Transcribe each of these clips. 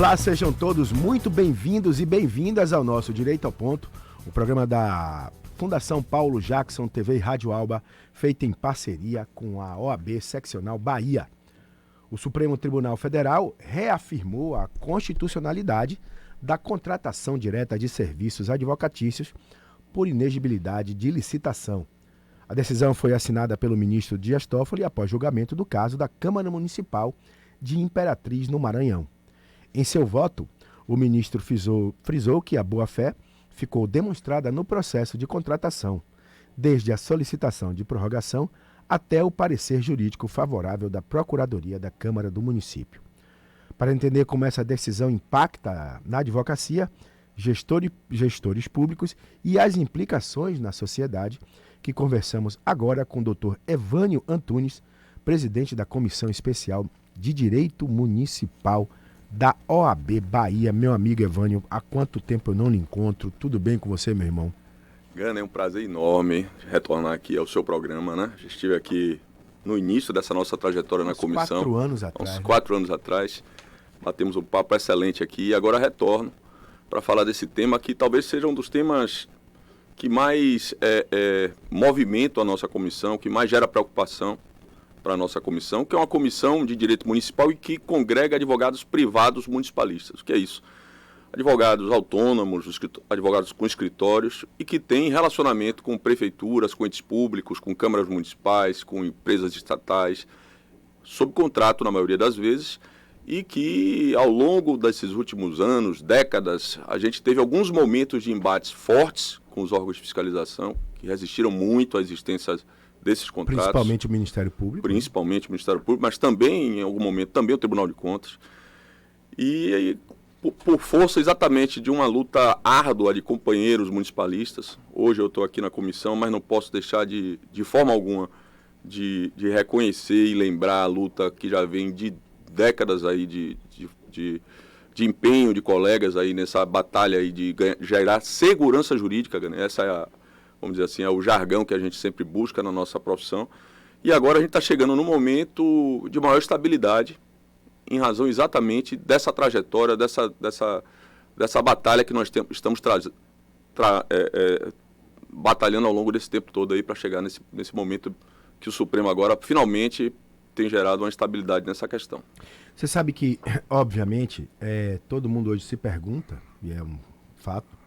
Olá, sejam todos muito bem-vindos e bem-vindas ao nosso Direito ao Ponto, o programa da Fundação Paulo Jackson TV e Rádio Alba, feito em parceria com a OAB Seccional Bahia. O Supremo Tribunal Federal reafirmou a constitucionalidade da contratação direta de serviços advocatícios por inexigibilidade de licitação. A decisão foi assinada pelo ministro Dias Toffoli após julgamento do caso da Câmara Municipal de Imperatriz, no Maranhão. Em seu voto, o ministro frisou que a boa-fé ficou demonstrada no processo de contratação, desde a solicitação de prorrogação até o parecer jurídico favorável da Procuradoria da Câmara do município. Para entender como essa decisão impacta na advocacia, gestores públicos e as implicações na sociedade, que conversamos agora com o Dr. Evânio Antunes, presidente da Comissão Especial de Direito Municipal da OAB Bahia. Meu amigo Evânio, há quanto tempo eu não lhe encontro? Tudo bem com você, meu irmão? Gana, é um prazer enorme retornar aqui ao seu programa, né? Já estive aqui no início dessa nossa trajetória na comissão. 4 anos atrás. Uns 4 anos atrás. Batemos um papo excelente aqui e agora retorno para falar desse tema que talvez seja um dos temas que mais movimenta a nossa comissão, que mais gera preocupação para a nossa comissão, que é uma comissão de direito municipal e que congrega advogados privados municipalistas. O que é isso? Advogados autônomos, advogados com escritórios e que têm relacionamento com prefeituras, com entes públicos, com câmaras municipais, com empresas estatais, sob contrato na maioria das vezes, e que ao longo desses últimos anos, décadas, a gente teve alguns momentos de embates fortes com os órgãos de fiscalização, que resistiram muito à existência desses contratos. Principalmente o Ministério Público. Principalmente o Ministério Público, mas também, em algum momento, também o Tribunal de Contas. E por força exatamente de uma luta árdua de companheiros municipalistas, hoje eu estou aqui na comissão, mas não posso deixar de forma alguma de reconhecer e lembrar a luta que já vem de décadas aí de empenho de colegas aí nessa batalha aí de gerar segurança jurídica, né? Essa é vamos dizer assim, é o jargão que a gente sempre busca na nossa profissão. E agora a gente está chegando num momento de maior estabilidade, em razão exatamente dessa trajetória, dessa batalha que nós estamos batalhando ao longo desse tempo todo aí para chegar nesse momento que o Supremo agora finalmente tem gerado uma estabilidade nessa questão. Você sabe que, obviamente, todo mundo hoje se pergunta, e é um fato,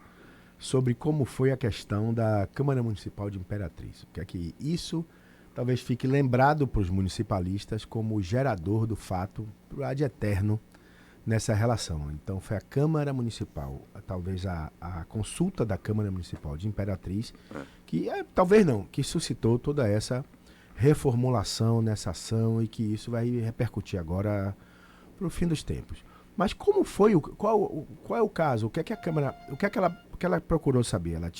sobre como foi a questão da Câmara Municipal de Imperatriz. Porque que isso talvez fique lembrado para os municipalistas como gerador do fato ad eterno nessa relação. Então foi a Câmara Municipal, talvez a consulta da Câmara Municipal de Imperatriz, que suscitou toda essa reformulação nessa ação e que isso vai repercutir agora para o fim dos tempos. Mas como foi, qual é o caso? O que é que a Câmara, o que ela procurou saber? Ela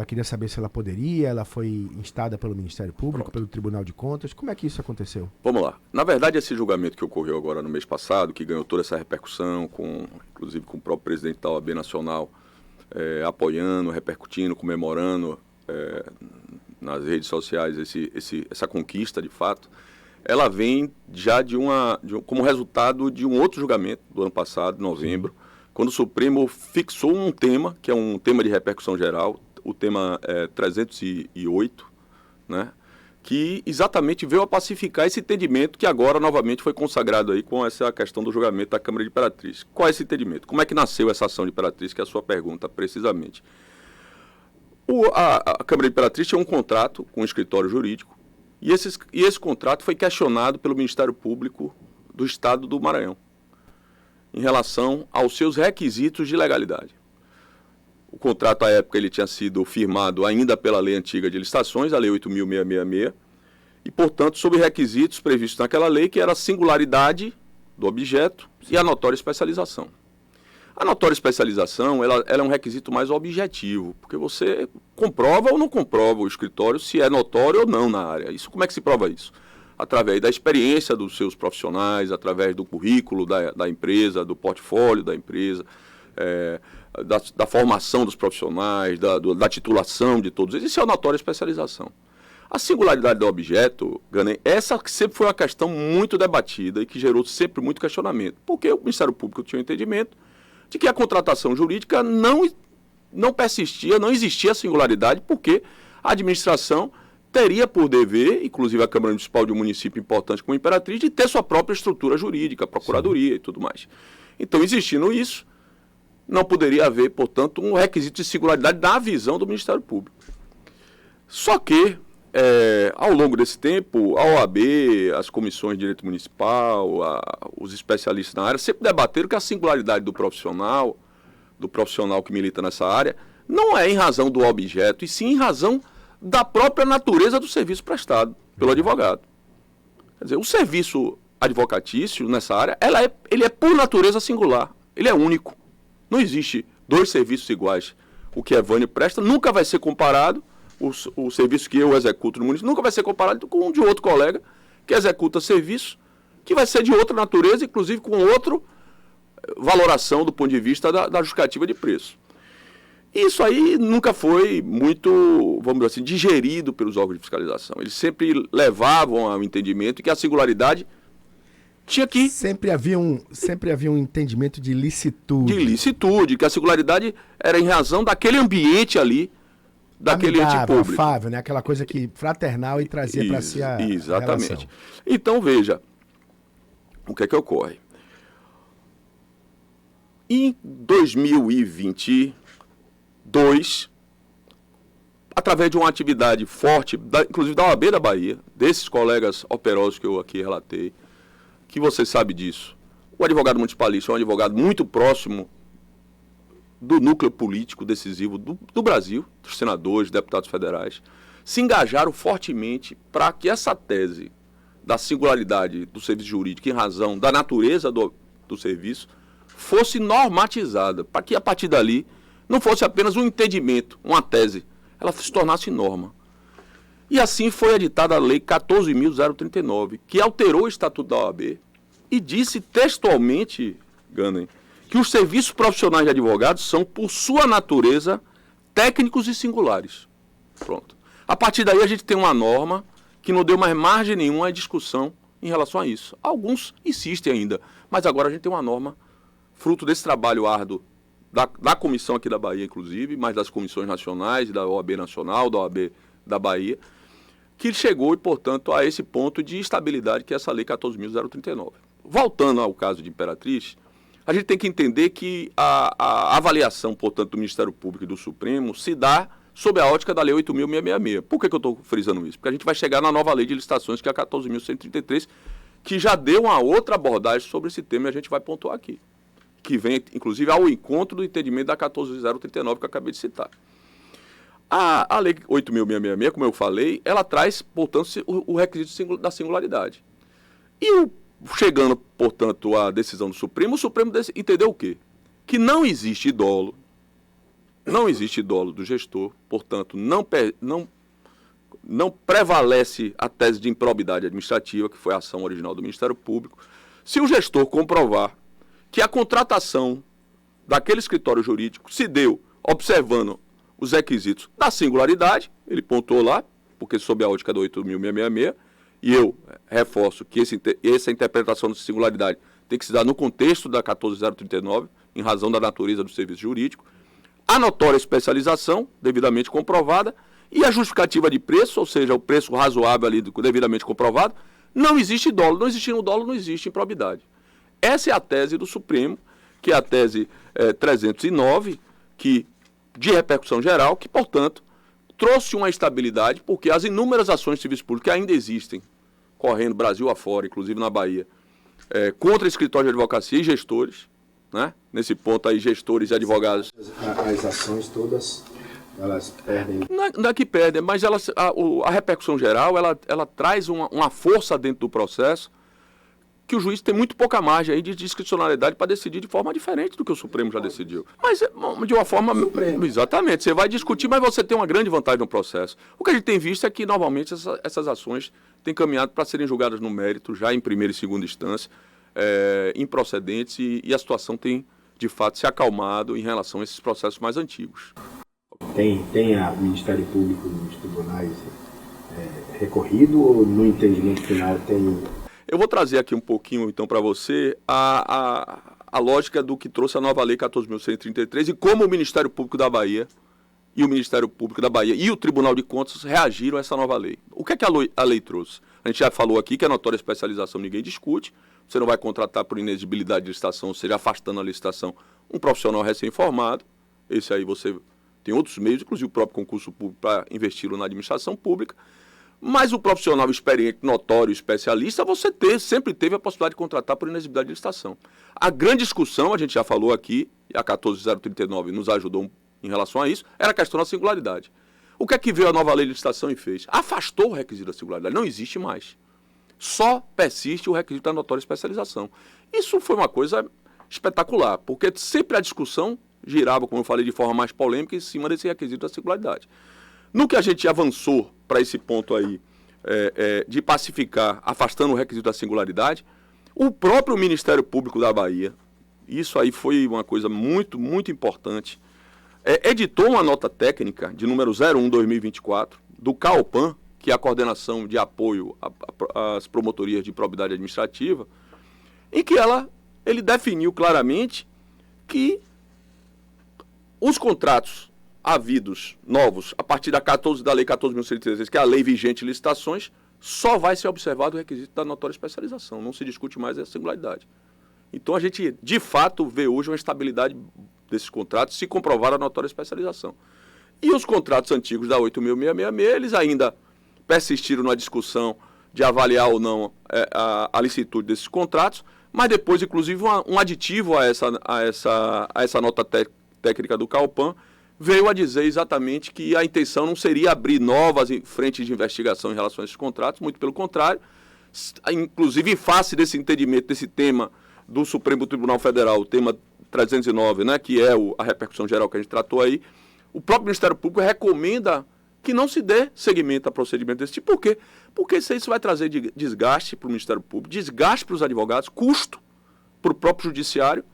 queria saber se ela poderia, ela foi instada pelo Ministério Público, pelo Tribunal de Contas. Como é que isso aconteceu? Vamos lá. Na verdade, esse julgamento que ocorreu agora no mês passado, que ganhou toda essa repercussão, inclusive com o próprio presidente da OAB Nacional apoiando, repercutindo, comemorando nas redes sociais essa conquista de fato, ela vem já como resultado de um outro julgamento do ano passado, em novembro, quando o Supremo fixou um tema, que é um tema de repercussão geral, o tema 308, né, que exatamente veio a pacificar esse entendimento que agora novamente foi consagrado aí com essa questão do julgamento da Câmara de Imperatriz. Qual é esse entendimento? Como é que nasceu essa ação de Imperatriz, que é a sua pergunta, precisamente? A Câmara de Imperatriz tinha um contrato com um escritório jurídico, e esse contrato foi questionado pelo Ministério Público do Estado do Maranhão, em relação aos seus requisitos de legalidade. O contrato, à época, ele tinha sido firmado ainda pela lei antiga de licitações, a Lei 8.666, e, portanto, sob requisitos previstos naquela lei, que era a singularidade do objeto e a notória especialização. A notória especialização, ela é um requisito mais objetivo, porque você comprova ou não comprova o escritório se é notório ou não na área. Como é que se prova isso? Através da experiência dos seus profissionais, através do currículo da empresa, do portfólio da empresa, da formação dos profissionais, da titulação de todos eles. Isso é a notória especialização. A singularidade do objeto, Ganem, essa sempre foi uma questão muito debatida e que gerou sempre muito questionamento, porque o Ministério Público tinha um entendimento de que a contratação jurídica não persistia, não existia singularidade, porque a administração teria por dever, inclusive a Câmara Municipal de um município importante como Imperatriz, de ter sua própria estrutura jurídica, procuradoria Sim. e tudo mais. Então, existindo isso, não poderia haver, portanto, um requisito de singularidade na visão do Ministério Público. Só que, ao longo desse tempo, a OAB, as comissões de direito municipal, os especialistas na área, sempre debateram que a singularidade do profissional que milita nessa área, não é em razão do objeto, e sim em razão da própria natureza do serviço prestado pelo advogado. Quer dizer, o serviço advocatício nessa área, ele é por natureza singular, ele é único. Não existe dois serviços iguais. O que Evânio presta nunca vai ser comparado, o serviço que eu executo no município, nunca vai ser comparado com o de outro colega que executa serviço, que vai ser de outra natureza, inclusive com outra valoração do ponto de vista da justificativa de preço. Isso aí nunca foi muito, vamos dizer assim, digerido pelos órgãos de fiscalização. Eles sempre levavam ao entendimento que a singularidade tinha que... Sempre havia um entendimento de licitude. De licitude, que a singularidade era em razão daquele ambiente ali, daquele ente público. Afável, né? Aquela coisa que fraternal e trazia para si a Exatamente. Relação. Então, veja, o que é que ocorre? Em 2022, através de uma atividade forte, inclusive da OAB da Bahia, desses colegas operosos que eu aqui relatei, que você sabe disso. O advogado municipalista é um advogado muito próximo do núcleo político decisivo do Brasil, dos senadores, deputados federais, se engajaram fortemente para que essa tese da singularidade do serviço jurídico em razão da natureza do serviço fosse normatizada, para que a partir dali não fosse apenas um entendimento, uma tese, ela se tornasse norma. E assim foi editada a Lei 14.039, que alterou o Estatuto da OAB e disse textualmente, Ganem, que os serviços profissionais de advogados são, por sua natureza, técnicos e singulares. Pronto. A partir daí a gente tem uma norma que não deu mais margem nenhuma à discussão em relação a isso. Alguns insistem ainda, mas agora a gente tem uma norma, fruto desse trabalho árduo da comissão aqui da Bahia, inclusive, mas das comissões nacionais, da OAB Nacional, da OAB da Bahia, que chegou, e, portanto, a esse ponto de estabilidade que é essa Lei 14.039. Voltando ao caso de Imperatriz, a gente tem que entender que a avaliação, portanto, do Ministério Público e do Supremo se dá sob a ótica da Lei 8.666. Por que eu estou frisando isso? Porque a gente vai chegar na nova lei de licitações, que é a 14.133, que já deu uma outra abordagem sobre esse tema e a gente vai pontuar aqui, que vem, inclusive, ao encontro do entendimento da 14.039 que eu acabei de citar. A Lei 8.666, como eu falei, ela traz, portanto, o requisito da singularidade. E chegando, portanto, à decisão do Supremo, o Supremo entendeu o quê? Que não existe dolo do gestor, portanto, não prevalece a tese de improbidade administrativa, que foi a ação original do Ministério Público, se o gestor comprovar que a contratação daquele escritório jurídico se deu observando os requisitos da singularidade, ele pontuou lá, porque sob a ótica do 8.666, e eu reforço que essa interpretação de singularidade tem que se dar no contexto da 14.039, em razão da natureza do serviço jurídico, a notória especialização, devidamente comprovada, e a justificativa de preço, ou seja, o preço razoável ali devidamente comprovado, não existe dolo. Não existindo dolo, não existe improbidade. Essa é a tese do Supremo, que é a tese 309, que, de repercussão geral, que, portanto, trouxe uma estabilidade, porque as inúmeras ações de serviço público que ainda existem, correndo Brasil afora, inclusive na Bahia, contra escritórios de advocacia e gestores, né? Nesse ponto aí, gestores e advogados. As ações todas, elas perdem... Não é que perdem, mas a repercussão geral, ela traz uma força dentro do processo que o juiz tem muito pouca margem aí de discricionalidade para decidir de forma diferente do que o Supremo já decidiu. Mas de uma forma... Supremo. Exatamente. Você vai discutir, mas você tem uma grande vantagem no processo. O que a gente tem visto é que, normalmente, essas ações têm caminhado para serem julgadas no mérito, já em primeira e segunda instância, improcedentes, e a situação tem, de fato, se acalmado em relação a esses processos mais antigos. Tem o Ministério Público nos tribunais recorrido ou no entendimento final tem... Eu vou trazer aqui um pouquinho, então, para você a lógica do que trouxe a nova Lei 14.133 e como o Ministério Público da Bahia e o Ministério Público da Bahia e o Tribunal de Contas reagiram a essa nova lei. O que é que a lei trouxe? A gente já falou aqui que a notória especialização ninguém discute. Você não vai contratar por inexigibilidade de licitação, ou seja, afastando a licitação, um profissional recém-formado. Esse aí você tem outros meios, inclusive o próprio concurso público, para investi-lo na administração pública. Mas o profissional experiente, notório, especialista, você sempre teve a possibilidade de contratar por inexigibilidade de licitação. A grande discussão, a gente já falou aqui, e a 14.039 nos ajudou em relação a isso, era a questão da singularidade. O que é que veio a nova lei de licitação e fez? Afastou o requisito da singularidade, não existe mais. Só persiste o requisito da notória especialização. Isso foi uma coisa espetacular, porque sempre a discussão girava, como eu falei, de forma mais polêmica em cima desse requisito da singularidade. No que a gente avançou para esse ponto aí, de pacificar, afastando o requisito da singularidade, o próprio Ministério Público da Bahia, isso aí foi uma coisa muito, muito importante, editou uma nota técnica de número 01/2024 do CAOPAN, que é a Coordenação de Apoio às Promotorias de Probidade Administrativa, em que ele definiu claramente que os contratos havidos novos, a partir da Lei 14.133, que é a lei vigente de licitações, só vai ser observado o requisito da notória especialização, não se discute mais a singularidade. Então a gente, de fato, vê hoje uma estabilidade desses contratos se comprovar a notória especialização. E os contratos antigos da 8.666, eles ainda persistiram na discussão de avaliar ou não a licitude desses contratos, mas depois, inclusive, um aditivo a essa nota técnica do CAOPAN veio a dizer exatamente que a intenção não seria abrir novas frentes de investigação em relação a esses contratos, muito pelo contrário, inclusive em face desse entendimento, desse tema do Supremo Tribunal Federal, o tema 309, né, que é a repercussão geral que a gente tratou aí, o próprio Ministério Público recomenda que não se dê seguimento a procedimento desse tipo. Por quê? Porque isso vai trazer desgaste para o Ministério Público, desgaste para os advogados, custo para o próprio judiciário,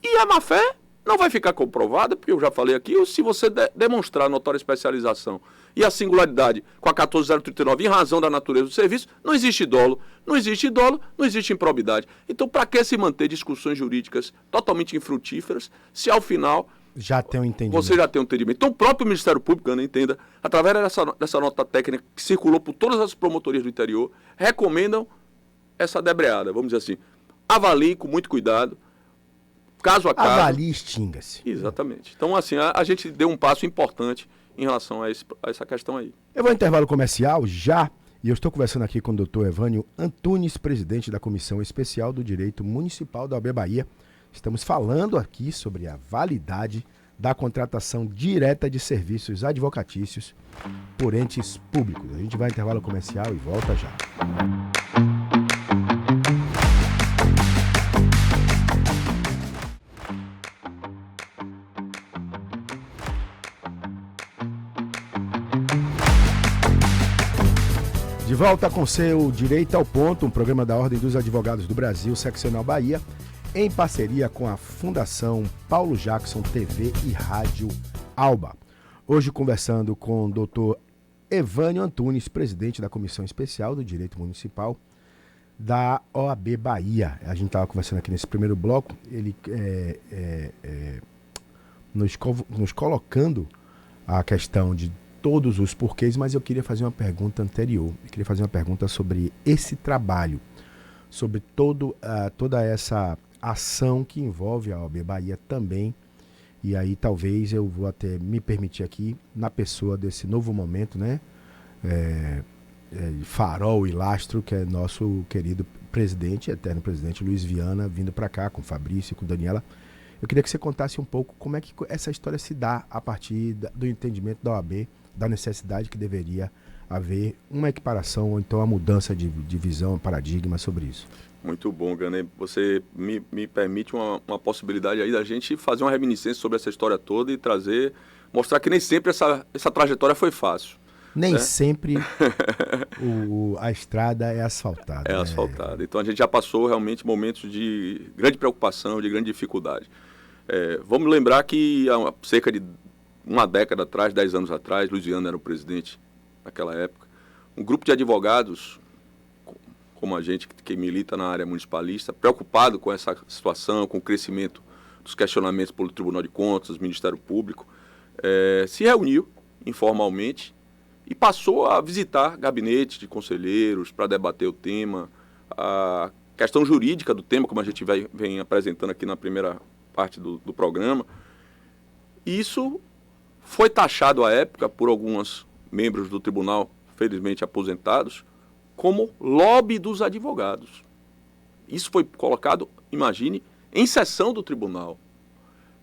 e a má-fé não vai ficar comprovada, porque eu já falei aqui, se você demonstrar a notória especialização e a singularidade com a 14.039 em razão da natureza do serviço, não existe dolo, não existe improbidade. Então, para que se manter discussões jurídicas totalmente infrutíferas, se ao final já tem um entendimento. Você já tem um entendimento. Então, o próprio Ministério Público, Ana, entenda, através dessa nota técnica que circulou por todas as promotorias do interior, recomendam essa debreada, vamos dizer assim. Avaliem com muito cuidado, caso a caso. Avalie e extinga-se. Exatamente. Então, assim, a gente deu um passo importante em relação a essa questão aí. Eu vou ao intervalo comercial já, e eu estou conversando aqui com o doutor Evânio Antunes, presidente da Comissão Especial do Direito Municipal da OAB Bahia. Estamos falando aqui sobre a validade da contratação direta de serviços advocatícios por entes públicos. A gente vai ao intervalo comercial e volta já. De volta com seu Direito ao Ponto, um programa da Ordem dos Advogados do Brasil, Seccional Bahia, em parceria com a Fundação Paulo Jackson TV e Rádio Alba. Hoje conversando com o doutor Evânio Antunes, presidente da Comissão Especial do Direito Municipal da OAB Bahia. A gente estava conversando aqui nesse primeiro bloco, ele nos colocando a questão de todos os porquês, mas eu queria fazer uma pergunta anterior. Eu queria fazer uma pergunta sobre esse trabalho, sobre toda essa ação que envolve a OAB Bahia também. E aí talvez eu vou até me permitir aqui, na pessoa desse novo momento, né? Farol e lastro, que é nosso querido presidente, eterno presidente Luiz Viana, vindo para cá com o Fabrício e com a Daniela. Eu queria que você contasse um pouco como é que essa história se dá a partir do entendimento da OAB, da necessidade que deveria haver uma equiparação ou então a mudança de visão, paradigma sobre isso. Muito bom, Gane. Você me permite uma possibilidade aí da gente fazer uma reminiscência sobre essa história toda e mostrar que nem sempre essa trajetória foi fácil. Nem sempre a estrada é asfaltada. É asfaltada. Então a gente já passou realmente momentos de grande preocupação, de grande dificuldade. Vamos lembrar que há cerca de uma década atrás, 10 anos atrás, Luiz Viana era o presidente naquela época. um grupo de advogados, como a gente que milita na área municipalista, preocupado com essa situação, com o crescimento dos questionamentos pelo Tribunal de Contas, do Ministério Público, se reuniu informalmente e passou a visitar gabinetes de conselheiros para debater o tema, a questão jurídica do tema, como a gente vem apresentando aqui na primeira parte do programa. Isso foi taxado à época por alguns membros do tribunal, felizmente aposentados, como lobby dos advogados. Isso foi colocado, imagine, em sessão do tribunal,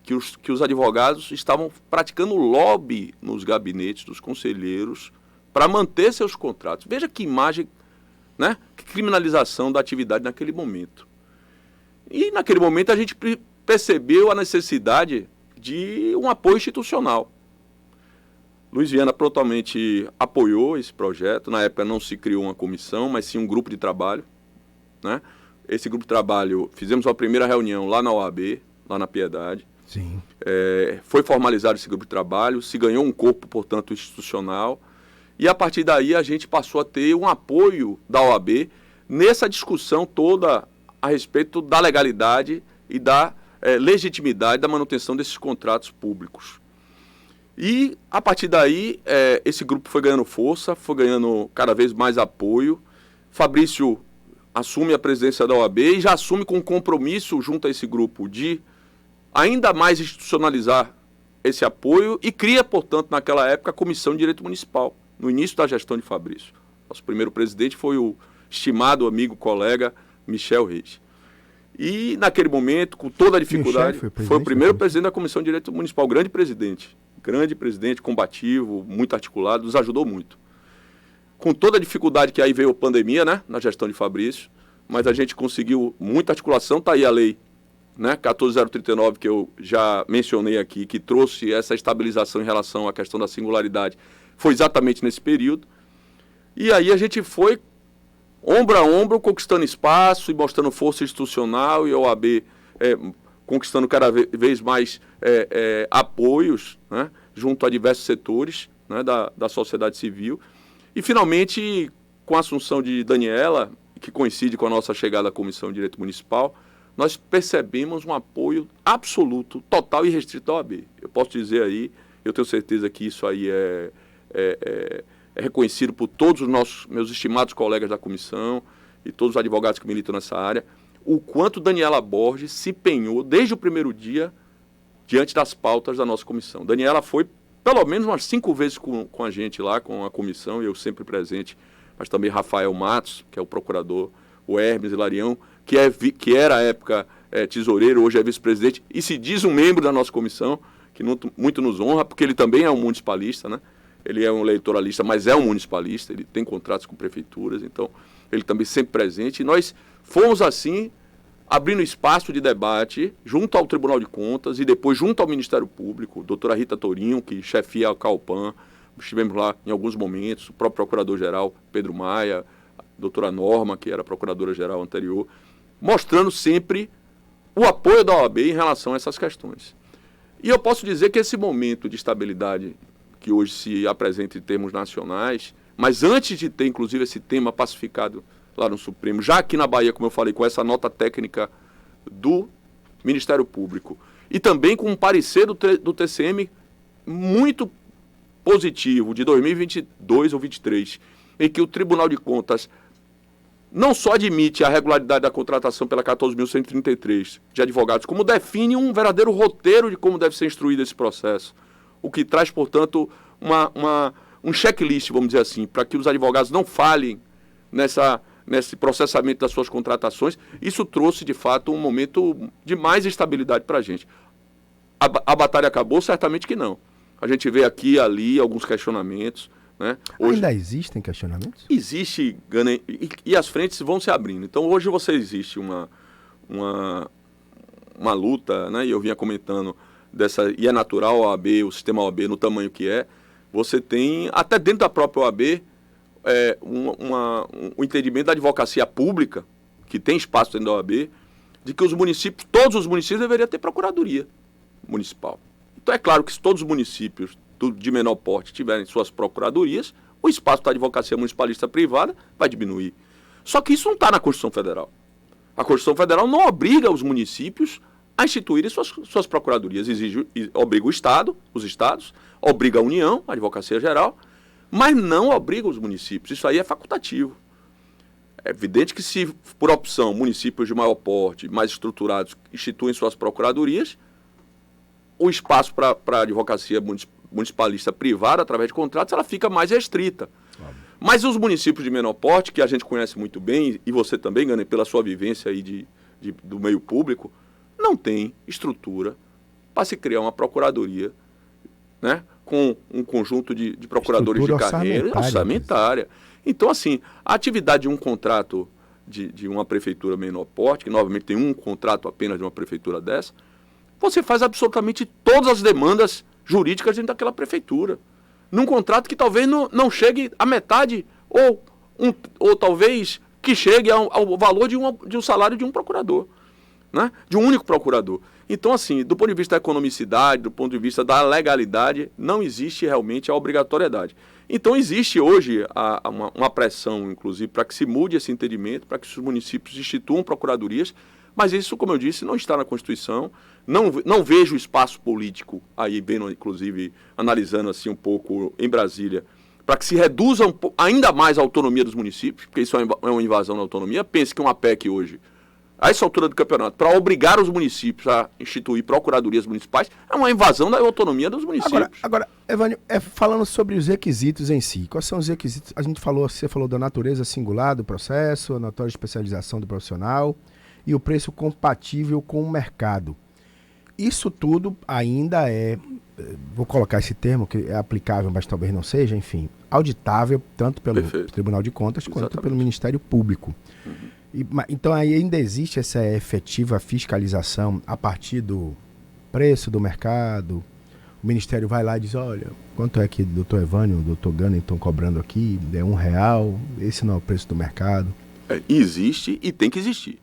que os advogados estavam praticando lobby nos gabinetes dos conselheiros para manter seus contratos. Veja que imagem, né? Que criminalização da atividade naquele momento. E naquele momento a gente percebeu a necessidade de um apoio institucional. Luiz Viana prontamente apoiou esse projeto. Na época não se criou uma comissão, mas sim um grupo de trabalho, né? Esse grupo de trabalho, fizemos uma primeira reunião lá na OAB, lá na Piedade. Sim. Foi formalizado esse grupo de trabalho, se ganhou um corpo, portanto, institucional. E a partir daí a gente passou a ter um apoio da OAB nessa discussão toda a respeito da legalidade e da legitimidade da manutenção desses contratos públicos. E, a partir daí, esse grupo foi ganhando força, foi ganhando cada vez mais apoio. Fabrício assume a presidência da OAB e já assume com compromisso junto a esse grupo de ainda mais institucionalizar esse apoio e cria, portanto, naquela época, a Comissão de Direito Municipal, no início da gestão de Fabrício. Nosso primeiro presidente foi o estimado amigo, colega, Michel Reis. E, naquele momento, com toda a dificuldade, foi o primeiro presidente da Comissão de Direito Municipal, grande presidente, combativo, muito articulado, nos ajudou muito. Com toda a dificuldade que aí veio a pandemia, né, na gestão de Fabrício, mas a gente conseguiu muita articulação, está aí a lei, né, 14.039, que eu já mencionei aqui, que trouxe essa estabilização em relação à questão da singularidade, foi exatamente nesse período. E aí a gente foi, ombro a ombro, conquistando espaço e mostrando força institucional, e a OAB conquistando cada vez mais apoios, né, junto a diversos setores, né, da sociedade civil. E, finalmente, com a assunção de Daniela, que coincide com a nossa chegada à Comissão de Direito Municipal, nós percebemos um apoio absoluto, total e restrito da OAB. Eu posso dizer aí, eu tenho certeza que isso aí é reconhecido por todos os meus estimados colegas da comissão e todos os advogados que militam nessa área, o quanto Daniela Borges se empenhou desde o primeiro dia diante das pautas da nossa comissão. Daniela foi pelo menos umas 5 vezes com a gente lá, com a comissão, e eu sempre presente, mas também Rafael Matos, que é o procurador, o Hermes Hilarião, que era à época tesoureiro, hoje é vice-presidente, e se diz um membro da nossa comissão, que muito nos honra, porque ele também é um municipalista, né? Ele é um eleitoralista, mas é um municipalista, ele tem contratos com prefeituras, então ele também sempre presente. E nós fomos, assim, abrindo espaço de debate junto ao Tribunal de Contas e depois junto ao Ministério Público, doutora Rita Tourinho, que chefia a CAUPAN, estivemos lá em alguns momentos, o próprio Procurador-Geral Pedro Maia, a doutora Norma, que era Procuradora-Geral anterior, mostrando sempre o apoio da OAB em relação a essas questões. E eu posso dizer que esse momento de estabilidade que hoje se apresenta em termos nacionais, mas antes de ter, inclusive, esse tema pacificado lá no Supremo, já aqui na Bahia, como eu falei, com essa nota técnica do Ministério Público, e também com um parecer do TCM muito positivo, de 2022 ou 2023, em que o Tribunal de Contas não só admite a regularidade da contratação pela 14.133 de advogados, como define um verdadeiro roteiro de como deve ser instruído esse processo, o que traz, portanto, um checklist, vamos dizer assim, para que os advogados não falhem nesse processamento das suas contratações. Isso trouxe, de fato, um momento de mais estabilidade para a gente. A batalha acabou? Certamente que não. A gente vê aqui e ali alguns questionamentos, né? Hoje, ainda existem questionamentos? Existe, e as frentes vão se abrindo. Então, hoje existe uma luta, né? E eu vinha comentando e é natural a OAB, o sistema OAB no tamanho que é. Você tem, até dentro da própria OAB, um entendimento da advocacia pública, que tem espaço dentro da OAB, de que todos os municípios deveriam ter procuradoria municipal. Então é claro que se todos os municípios de menor porte tiverem suas procuradorias, o espaço da advocacia municipalista privada vai diminuir. Só que isso não está na Constituição Federal. A Constituição Federal não obriga os municípios a instituírem suas procuradorias. Obriga o Estado, os estados, obriga a União, a Advocacia Geral, mas não obriga os municípios. Isso aí é facultativo. É evidente que se, por opção, municípios de maior porte, mais estruturados, instituem suas procuradorias, o espaço para a advocacia municipalista privada, através de contratos, ela fica mais restrita. Mas os municípios de menor porte, que a gente conhece muito bem, e você também, Gane, pela sua vivência aí do meio público, não tem estrutura para se criar uma procuradoria, né, com um conjunto de procuradores de carreira orçamentária. Então, assim, a atividade de um contrato de uma prefeitura menor porte, que novamente tem um contrato apenas de uma prefeitura dessa, você faz absolutamente todas as demandas jurídicas dentro daquela prefeitura. Num contrato que talvez não chegue a metade, ou talvez que chegue ao valor de um salário de um procurador, né? De um único procurador. Então, assim, do ponto de vista da economicidade, do ponto de vista da legalidade, não existe realmente a obrigatoriedade. Então, existe hoje uma pressão, inclusive, para que se mude esse entendimento, para que os municípios instituam procuradorias, mas isso, como eu disse, não está na Constituição. Não vejo espaço político, aí bem, inclusive, analisando assim um pouco em Brasília, para que se reduza ainda mais a autonomia dos municípios, porque isso é uma invasão da autonomia. Pense que uma PEC hoje, a essa altura do campeonato, para obrigar os municípios a instituir procuradorias municipais, é uma invasão da autonomia dos municípios. Agora Evânio, falando sobre os requisitos em si, quais são os requisitos? Você falou da natureza singular do processo, a notória especialização do profissional e o preço compatível com o mercado. Isso tudo ainda vou colocar esse termo, que é aplicável, mas talvez não seja, enfim, auditável tanto pelo Tribunal de Contas quanto pelo Ministério Público. Então aí ainda existe essa efetiva fiscalização a partir do preço do mercado. O Ministério vai lá e diz, olha, quanto é que o doutor Evânio, o doutor Gane estão cobrando aqui? É R$1, esse não é o preço do mercado. Existe e tem que existir.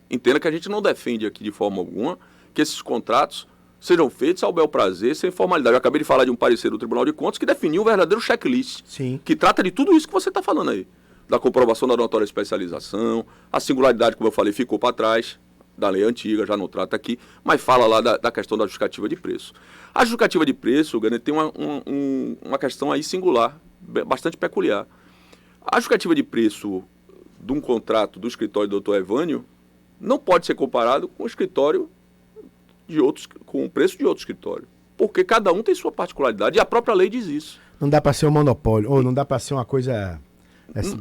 Entenda que a gente não defende aqui de forma alguma que esses contratos sejam feitos ao bel prazer, sem formalidade. Eu acabei de falar de um parecer do Tribunal de Contas que definiu um verdadeiro checklist, que trata de tudo isso que você está falando aí. Da comprovação da notória especialização, a singularidade, como eu falei, ficou para trás da lei antiga, já não trata aqui, mas fala lá da questão da justificativa de preço. A justificativa de preço, Gane, tem uma questão aí singular, bastante peculiar. A justificativa de preço de um contrato do escritório do Dr. Evânio não pode ser comparado com o escritório com o preço de outro escritório. Porque cada um tem sua particularidade e a própria lei diz isso. Não dá para ser um monopólio, ou não dá para ser uma coisa...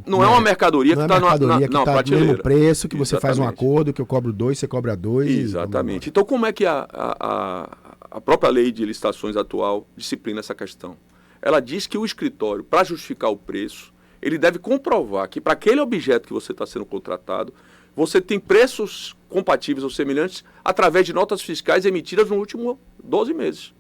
Não é uma mercadoria que está na prateleira. No preço que você faz um Exatamente. acordo, que eu cobro 2, você cobra 2. Exatamente. Então, como é que a própria lei de licitações atual disciplina essa questão? Ela diz que o escritório, para justificar o preço, ele deve comprovar que para aquele objeto que você está sendo contratado, você tem preços compatíveis ou semelhantes através de notas fiscais emitidas nos últimos 12 meses.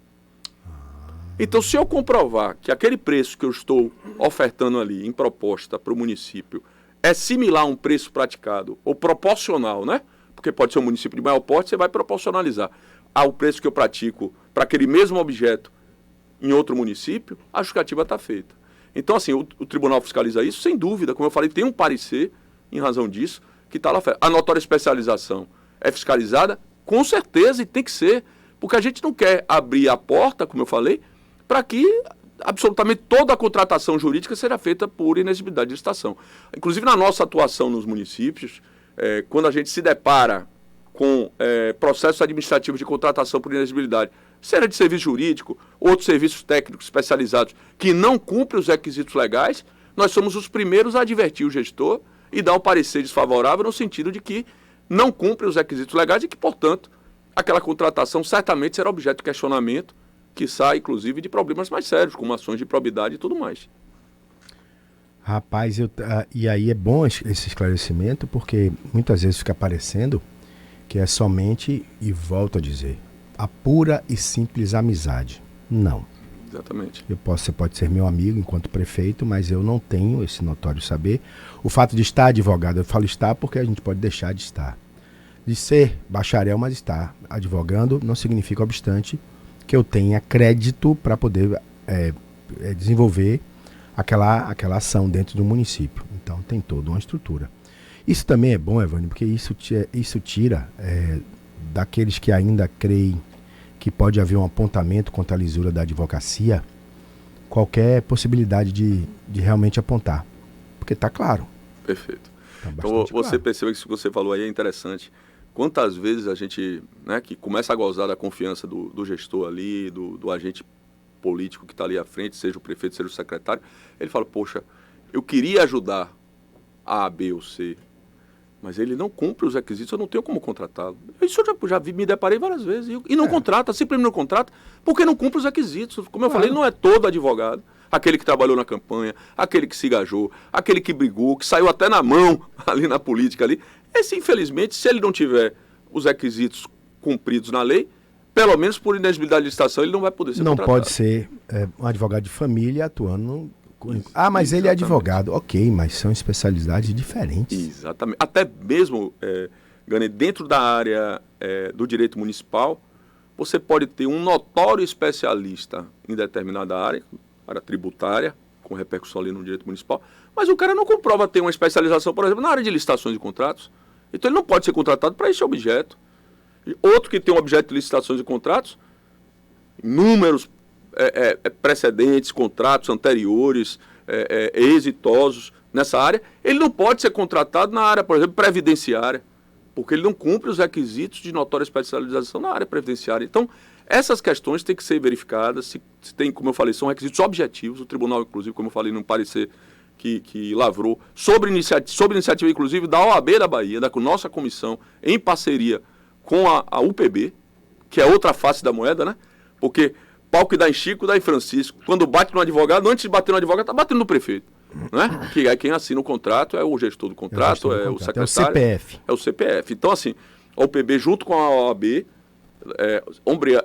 Então, se eu comprovar que aquele preço que eu estou ofertando ali em proposta para o município é similar a um preço praticado, ou proporcional, né? Porque pode ser um município de maior porte, você vai proporcionalizar ao preço que eu pratico para aquele mesmo objeto em outro município, a justificativa está feita. Então, assim, o tribunal fiscaliza isso, sem dúvida. Como eu falei, tem um parecer, em razão disso, que está lá. A notória especialização é fiscalizada? Com certeza, e tem que ser. Porque a gente não quer abrir a porta, como eu falei, para que absolutamente toda a contratação jurídica seja feita por inexigibilidade de licitação. Inclusive, na nossa atuação nos municípios, quando a gente se depara com processos administrativos de contratação por inexigibilidade, seja de serviço jurídico, outros serviços técnicos especializados que não cumprem os requisitos legais, nós somos os primeiros a advertir o gestor e dar um parecer desfavorável no sentido de que não cumpre os requisitos legais e que, portanto, aquela contratação certamente será objeto de questionamento, que sai, inclusive, de problemas mais sérios, como ações de probidade e tudo mais. Rapaz, e aí é bom esse esclarecimento, porque muitas vezes fica parecendo que é somente, e volto a dizer, a pura e simples amizade. Não. Exatamente. Você pode ser meu amigo enquanto prefeito, mas eu não tenho esse notório saber. O fato de estar advogado, eu falo estar porque a gente pode deixar de estar. De ser bacharel, mas estar advogando, não significa, obstante, que eu tenha crédito para poder desenvolver aquela ação dentro do município. Então tem toda uma estrutura. Isso também é bom, Evânio, porque isso tira daqueles que ainda creem que pode haver um apontamento contra a lisura da advocacia, qualquer possibilidade de realmente apontar. Porque está claro. Perfeito. Então você percebeu que isso que você falou aí é interessante. Quantas vezes a gente, né, que começa a gozar da confiança do gestor ali, do agente político que está ali à frente, seja o prefeito, seja o secretário, ele fala, poxa, eu queria ajudar A, B ou C, mas ele não cumpre os requisitos, eu não tenho como contratá-lo. Isso eu já me deparei várias vezes. E não contrata, simplesmente não contrata, porque não cumpre os requisitos. Como eu falei, ele não é todo advogado. Aquele que trabalhou na campanha, aquele que se engajou, aquele que brigou, que saiu até na mão ali na política ali. Esse, infelizmente, se ele não tiver os requisitos cumpridos na lei, pelo menos por inexigibilidade de licitação, ele não vai poder ser contratado. Não pode ser um advogado de família atuando mas ele é advogado. Ok, mas são especialidades diferentes. Exatamente. Até mesmo, Gane, dentro da área do direito municipal, você pode ter um notório especialista em determinada área tributária, com repercussão ali no direito municipal, mas o cara não comprova ter uma especialização, por exemplo, na área de licitações e contratos. Então ele não pode ser contratado para esse objeto. Outro que tem um objeto de licitações e contratos, inúmeros precedentes, contratos anteriores, exitosos nessa área, ele não pode ser contratado na área, por exemplo, previdenciária, porque ele não cumpre os requisitos de notória especialização na área previdenciária. Então, essas questões têm que ser verificadas, se tem, como eu falei, são requisitos objetivos, o tribunal, inclusive, como eu falei, num parecer que lavrou, sobre iniciativa, inclusive, da OAB da Bahia, da nossa comissão, em parceria com a UPB, que é outra face da moeda, né? Porque pau que dá em Chico, dá em Francisco. Quando bate no advogado, antes de bater no advogado, está batendo no prefeito. Né? Que é quem assina o contrato, é o gestor do contrato, é o secretário. É o CPF. É o CPF. Então, assim, a UPB junto com a OAB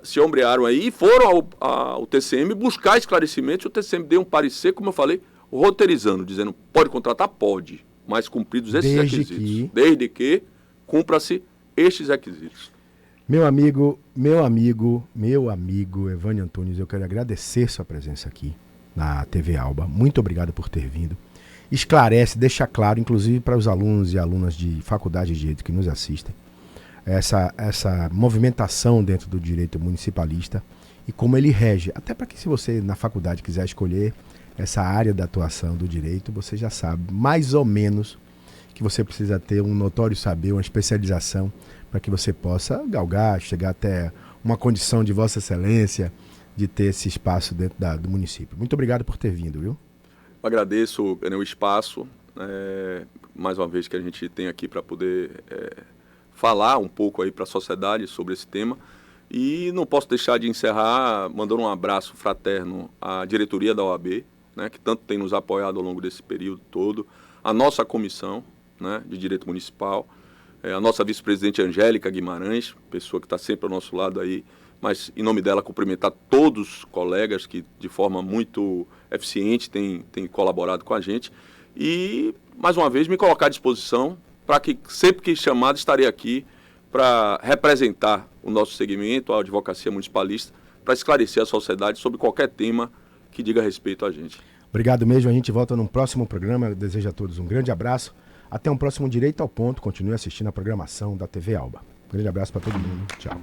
se ombrearam aí e foram ao TCM buscar esclarecimentos. O TCM deu um parecer, como eu falei, roteirizando, dizendo, pode contratar? Pode, mas cumpridos esses requisitos. Desde que cumpra-se estes requisitos. Meu amigo Evânio Antunes, eu quero agradecer sua presença aqui na TV Alba. Muito obrigado por ter vindo. Esclarece, deixa claro, inclusive para os alunos e alunas de faculdade de direito que nos assistem, essa movimentação dentro do direito municipalista e como ele rege. Até para que, se você na faculdade quiser escolher essa área da atuação do direito, você já sabe mais ou menos que você precisa ter um notório saber, uma especialização, para que você possa galgar, chegar até uma condição de Vossa Excelência, de ter esse espaço dentro do município. Muito obrigado por ter vindo, viu? Eu agradeço o espaço, mais uma vez que a gente tem aqui para poder falar um pouco aí para a sociedade sobre esse tema. E não posso deixar de encerrar mandando um abraço fraterno à diretoria da OAB, né, que tanto tem nos apoiado ao longo desse período todo, a nossa comissão, né, de Direito Municipal, a nossa vice-presidente Angélica Guimarães, pessoa que está sempre ao nosso lado aí, mas em nome dela cumprimentar todos os colegas que de forma muito eficiente têm colaborado com a gente e, mais uma vez, me colocar à disposição para que sempre que chamado estarei aqui para representar o nosso segmento, a advocacia municipalista, para esclarecer a sociedade sobre qualquer tema que diga respeito a gente. Obrigado mesmo, a gente volta num próximo programa. Eu desejo a todos um grande abraço. Até um próximo Direito ao Ponto. Continue assistindo a programação da TV Alba. Um grande abraço para todo mundo. Tchau.